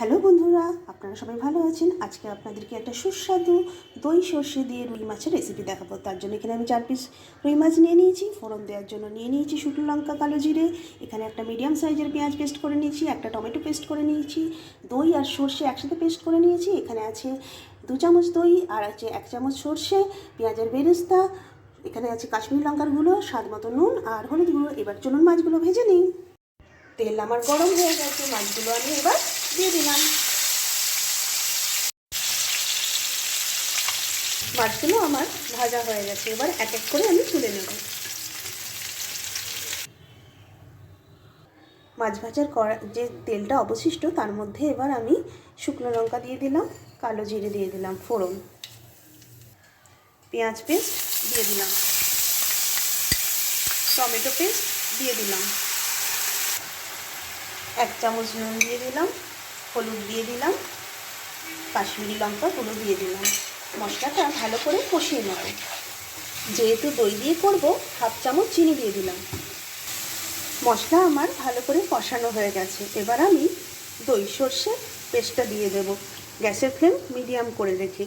Hello বন্ধুরা, আপনারা সবাই ভালো আছেন। আজকে আপনাদেরকে একটা সুস্বাদু দই সর্ষে দিয়ে রুই মাছের রেসিপি দেখাবো। তার জন্য এখানে আমি 4 পিস রুই মাছ নিয়ে নিয়েছি। ফোড়ন দেওয়ার জন্য নিয়ে নিয়েছি শুকনো লঙ্কা, কালো জিরে। এখানে একটা মিডিয়াম সাইজের পেঁয়াজ পেস্ট করে নিয়েছি, একটা টমেটো পেস্ট করে নিয়েছি, দই আর সর্ষে একসাথে পেস্ট করে নিয়েছি। এখানে আছে 2 চামচ দই, আর আছে 1 চামচ সর্ষে, পেঁয়াজের বেরেস্তা, এখানে আছে কাশ্মীরি লঙ্কার গুঁড়ো, স্বাদ মতো নুন আর হলুদ গুঁড়ো। এবার চলুন মাছগুলো ভেজে নিই। তেল আমার গরম হয়ে গেছে, মাছগুলো আমি এবার দিয়ে দিলাম। মাছগুলো আমার ভাজা হয়ে গেছে, এবার এক এক করে আমি তুলে নেব। মাছ ভাজার যে তেলটা অবশিষ্ট তার মধ্যে এবার আমি শুকনো লঙ্কা দিয়ে দিলাম, কালো জিরে দিয়ে দিলাম ফোড়ন, পেঁয়াজ পেস্ট দিয়ে দিলাম, টমেটো পেস্ট দিয়ে দিলাম, 1 চামচ নুন দিয়ে দিলাম, হলুদ দিয়ে দিলাম, কাশ্মীরি লঙ্কা গুঁড়ো দিয়ে দিলাম। মশলাটা ভালো করে কষিয়ে নেব। যেহেতু দই দিয়ে করব, 1/2 চামচ চিনি দিয়ে দিলাম। মশলা আমার ভালো করে কষানো হয়ে গেছে, এবার আমি দই সর্ষে পেস্টটা দিয়ে দেব। গ্যাসের ফ্লেম মিডিয়াম করে রেখে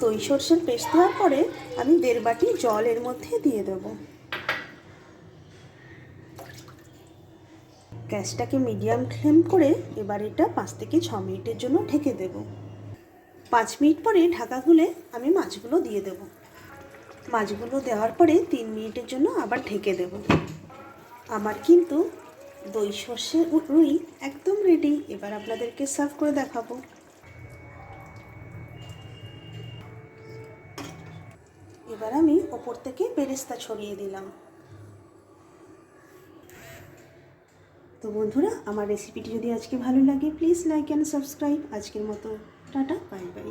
দই সর্ষের পেস্ট দেওয়ার পরে আমি 1.5 বাটি জল এর মধ্যে দিয়ে দেব। গ্যাসটাকে মিডিয়াম ফ্লেম করে এবার এটা 5 থেকে 6 মিনিটের জন্য ঢেকে দেব। 5 মিনিট পরে ঢাকা খুলে আমি মাছগুলো দিয়ে দেব। মাছগুলো দেওয়ার পরে 3 মিনিটের জন্য আবার ঢেকে দেব। আমার কিন্তু দই সর্ষে রুই একদম রেডি। এবার আপনাদেরকে সার্ভ করে দেখাবো। এবার আমি ওপর থেকে বেরেস্তা ছড়িয়ে দিলাম। তো বন্ধুরা, আমার রেসিপিটি যদি আজকে ভালো লাগে প্লিজ লাইক অ্যান্ড সাবস্ক্রাইব। আজকের মতো টাটা, বাই বাই।